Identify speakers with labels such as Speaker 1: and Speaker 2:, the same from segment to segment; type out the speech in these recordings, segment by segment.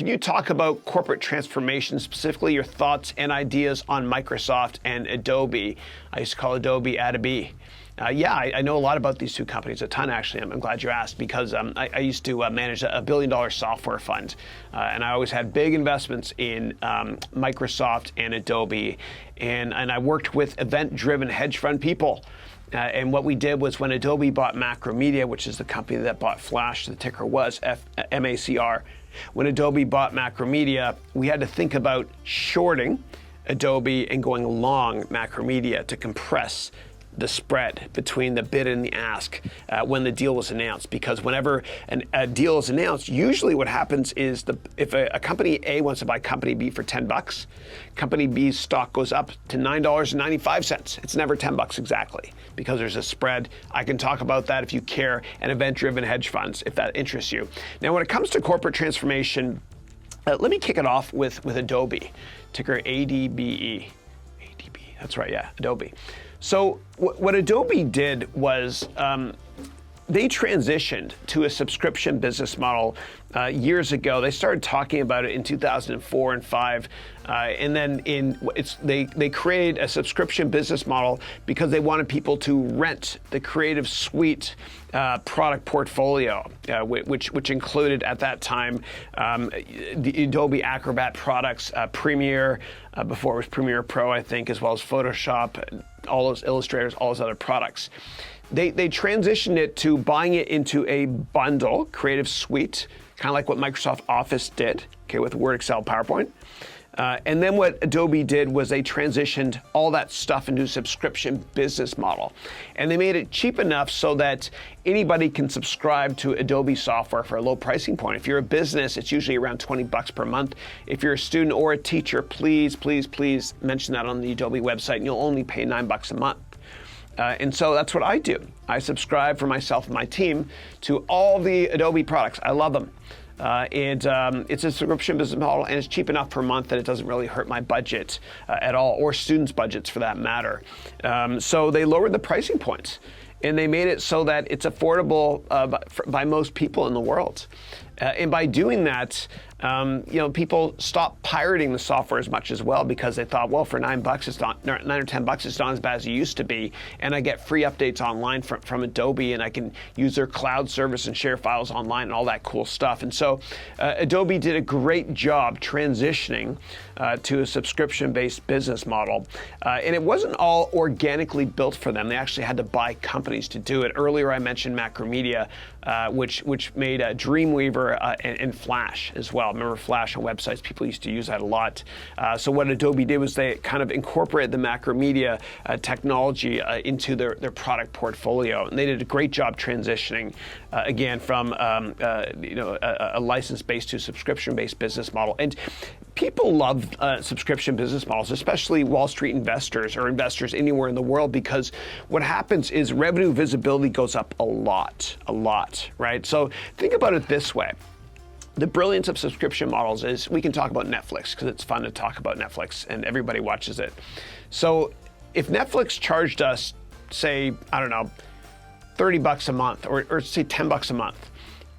Speaker 1: can you talk about corporate transformation, specifically your thoughts and ideas on Microsoft and Adobe? I used to call Adobe Adobe. I know a lot about these two companies, a ton actually. I'm glad you asked because I used to manage a $1 billion software fund, and I always had big investments in Microsoft and Adobe, and I worked with event-driven hedge fund people. And what we did was when Adobe bought Macromedia, which is the company that bought Flash, the ticker was MACR. When Adobe bought Macromedia, we had to think about shorting Adobe and going long Macromedia to compress the spread between the bid and the ask when the deal was announced. Because whenever a deal is announced, usually what happens is if a company A wants to buy company B for $10, company B's stock goes up to $9.95. It's never $10 exactly because there's a spread. I can talk about that if you care, and event-driven hedge funds if that interests you. Now, when it comes to corporate transformation, let me kick it off with Adobe, ticker ADBE. ADB, that's right, yeah, Adobe. So what Adobe did was they transitioned to a subscription business model years ago. They started talking about it in 2004 and 5, and then they created a subscription business model because they wanted people to rent the Creative Suite product portfolio, which included at that time the Adobe Acrobat products, Premiere, before it was Premiere Pro, I think, as well as Photoshop, all those Illustrators, all those other products. They transitioned it to buying it into a bundle, Creative Suite, kind of like what Microsoft Office did, okay, with Word, Excel, PowerPoint. And then what Adobe did was they transitioned all that stuff into a subscription business model. And they made it cheap enough so that anybody can subscribe to Adobe software for a low pricing point. If you're a business, it's usually around $20 per month. If you're a student or a teacher, please, please, please mention that on the Adobe website, and you'll only pay $9 a month. And so that's what I do. I subscribe for myself and my team to all the Adobe products. I love them. It's a subscription business model, and it's cheap enough per month that it doesn't really hurt my budget at all, or students' budgets for that matter. So they lowered the pricing points, and they made it so that it's affordable by most people in the world. And by doing that, people stopped pirating the software as much as well, because they thought, well, for $9, it's not $9 or $10, it's not as bad as it used to be, and I get free updates online from Adobe, and I can use their cloud service and share files online and all that cool stuff. And so Adobe did a great job transitioning to a subscription-based business model, and it wasn't all organically built for them. They actually had to buy companies to do it. Earlier, I mentioned Macromedia, which made Dreamweaver and Flash as well. Remember Flash on websites? People used to use that a lot. So what Adobe did was they kind of incorporated the Macromedia technology into their product portfolio, and they did a great job transitioning again from a license-based to subscription-based business model. And people love subscription business models, especially Wall Street investors or investors anywhere in the world, because what happens is revenue visibility goes up a lot, right? So think about it this way. The brilliance of subscription models is we can talk about Netflix because it's fun to talk about Netflix and everybody watches it. So if Netflix charged us, say, I don't know, $30 a month or say $10 a month,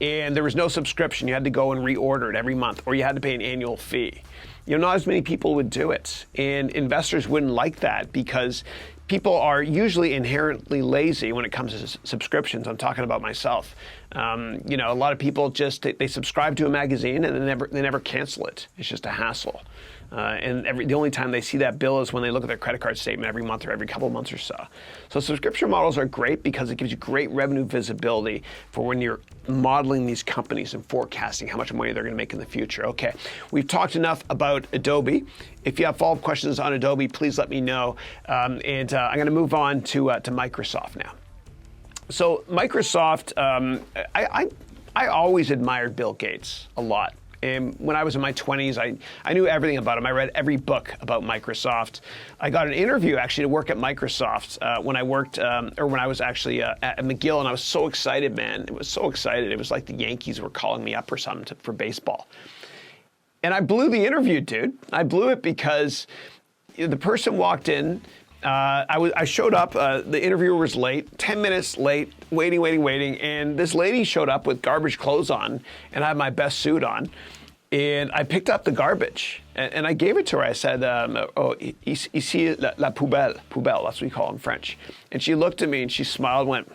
Speaker 1: and there was no subscription, you had to go and reorder it every month, or you had to pay an annual fee. Not as many people would do it, and investors wouldn't like that because people are usually inherently lazy when it comes to subscriptions. I'm talking about myself. A lot of people just they subscribe to a magazine and they never cancel it. It's just a hassle. And the only time they see that bill is when they look at their credit card statement every month or every couple of months or so. So subscription models are great because it gives you great revenue visibility for when you're modeling these companies and forecasting how much money they're going to make in the future. Okay, we've talked enough about Adobe. If you have follow-up questions on Adobe, please let me know. I'm going to move on to Microsoft now. So Microsoft, I always admired Bill Gates a lot. And when I was in my 20s, I knew everything about him. I read every book about Microsoft. I got an interview actually to work at Microsoft when I worked, or when I was actually at McGill, and I was so excited, man. It was so excited. It was like the Yankees were calling me up or something for baseball. And I blew the interview, dude. I blew it because the person walked in. I showed up, the interviewer was late, 10 minutes late, waiting, and this lady showed up with garbage clothes on, and I had my best suit on, And I picked up the garbage, and I gave it to her. I said, ici la poubelle. Poubelle, that's what we call it in French. And she looked at me, and she smiled and went,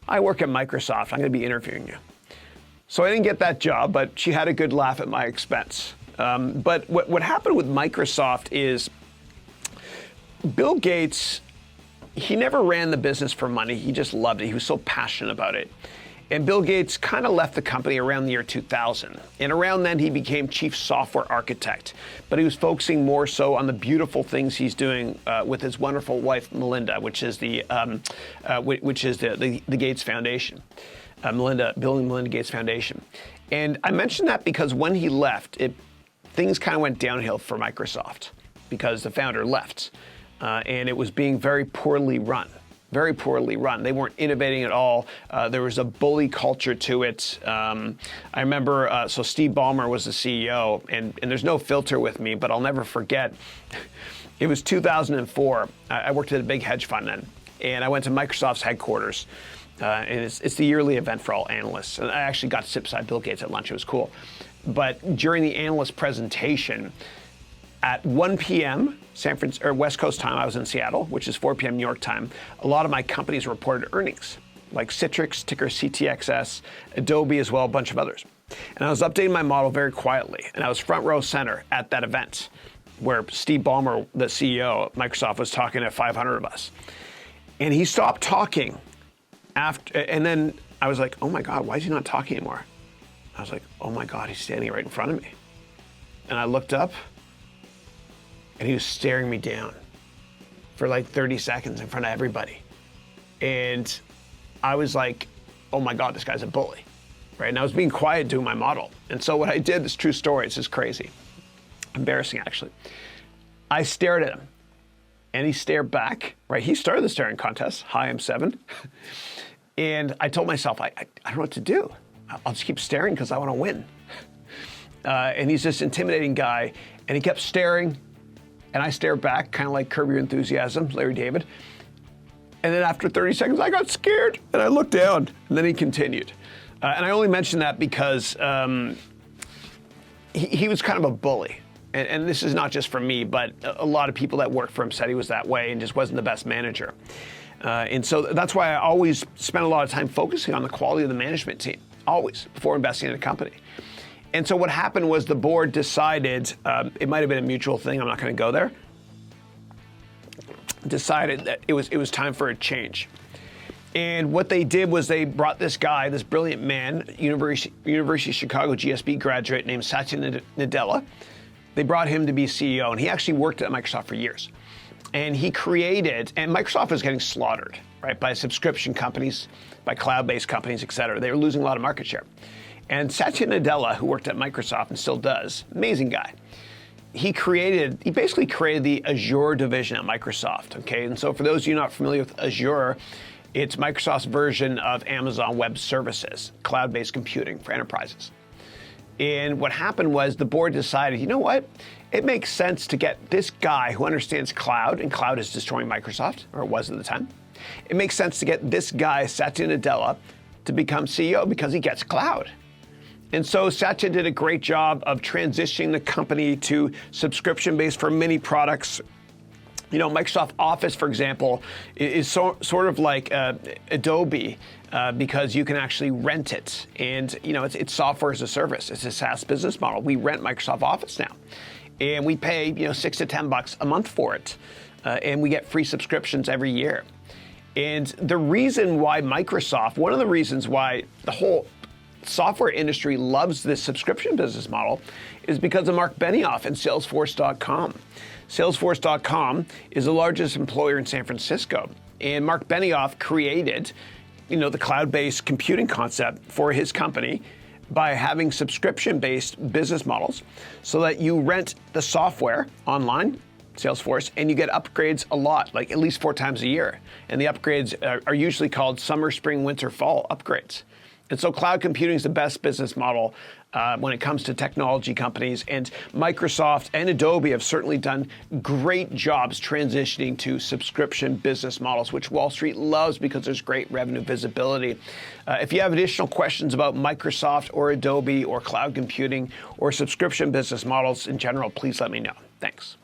Speaker 1: I work at Microsoft. I'm going to be interviewing you. So I didn't get that job, but she had a good laugh at my expense. But what happened with Microsoft is Bill Gates, he never ran the business for money. He just loved it. He was so passionate about it. And Bill Gates kind of left the company around the year 2000. And around then, he became chief software architect. But he was focusing more so on the beautiful things he's doing with his wonderful wife, Melinda, which is the Gates Foundation. Bill and Melinda Gates Foundation. And I mentioned that because when he left, things kind of went downhill for Microsoft because the founder left. And it was being very poorly run. Very poorly run. They weren't innovating at all. There was a bully culture to it. I remember, so Steve Ballmer was the CEO, and there's no filter with me, but I'll never forget. It was 2004. I worked at a big hedge fund then, and I went to Microsoft's headquarters. And it's the yearly event for all analysts. And I actually got to sit beside Bill Gates at lunch. It was cool. But during the analyst presentation, at 1 p.m. West Coast time, I was in Seattle, which is 4 p.m. New York time. A lot of my companies reported earnings, like Citrix, ticker CTXS, Adobe as well, a bunch of others. And I was updating my model very quietly, and I was front row center at that event where Steve Ballmer, the CEO of Microsoft, was talking to 500 of us. And he stopped talking and then I was like, oh my God, why is he not talking anymore? I was like, oh my God, he's standing right in front of me. And I looked up, and he was staring me down for like 30 seconds in front of everybody. And I was like, oh my God, this guy's a bully, right? And I was being quiet doing my model. And so what I did, this true story, it's just crazy. Embarrassing, actually. I stared at him, and he stared back, right? He started the staring contest. Hi, I'm 7. And I told myself, I don't know what to do. I'll just keep staring because I want to win. And he's this intimidating guy, and he kept staring. And I stared back, kind of like Curb Your Enthusiasm, Larry David. And then after 30 seconds, I got scared, and I looked down, and then he continued. And I only mention that because he was kind of a bully. And this is not just for me, but a lot of people that worked for him said he was that way and just wasn't the best manager. And so that's why I always spent a lot of time focusing on the quality of the management team, always, before investing in a company. And so what happened was the board decided, it might have been a mutual thing, I'm not going to go there, decided that it was time for a change. And what they did was they brought this guy, this brilliant man, University of Chicago GSB graduate named Satya Nadella. They brought him to be CEO, and he actually worked at Microsoft for years. And he created, and Microsoft was getting slaughtered, right, by subscription companies, by cloud-based companies, et cetera. They were losing a lot of market share. And Satya Nadella, who worked at Microsoft and still does, amazing guy, he basically created the Azure division at Microsoft, okay? And so for those of you not familiar with Azure, it's Microsoft's version of Amazon Web Services, cloud-based computing for enterprises. And what happened was the board decided, you know what? It makes sense to get this guy who understands cloud, and cloud is destroying Microsoft, or it was at the time. It makes sense to get this guy, Satya Nadella, to become CEO because he gets cloud. And so Satya did a great job of transitioning the company to subscription-based for many products. You know, Microsoft Office, for example, is sort of like Adobe because you can actually rent it. And, you know, it's software as a service. It's a SaaS business model. We rent Microsoft Office now. And we pay, you know, $6 to $10 a month for it. And we get free subscriptions every year. And the reason why Microsoft, one of the reasons why the whole software industry loves this subscription business model is because of Mark Benioff and Salesforce.com. Salesforce.com is the largest employer in San Francisco. And Mark Benioff created, you know, the cloud-based computing concept for his company by having subscription-based business models so that you rent the software online, Salesforce, and you get upgrades a lot, like at least 4 times a year. And the upgrades are usually called summer, spring, winter, fall upgrades. And so cloud computing is the best business model when it comes to technology companies. And Microsoft and Adobe have certainly done great jobs transitioning to subscription business models, which Wall Street loves because there's great revenue visibility. If you have additional questions about Microsoft or Adobe or cloud computing or subscription business models in general, please let me know. Thanks.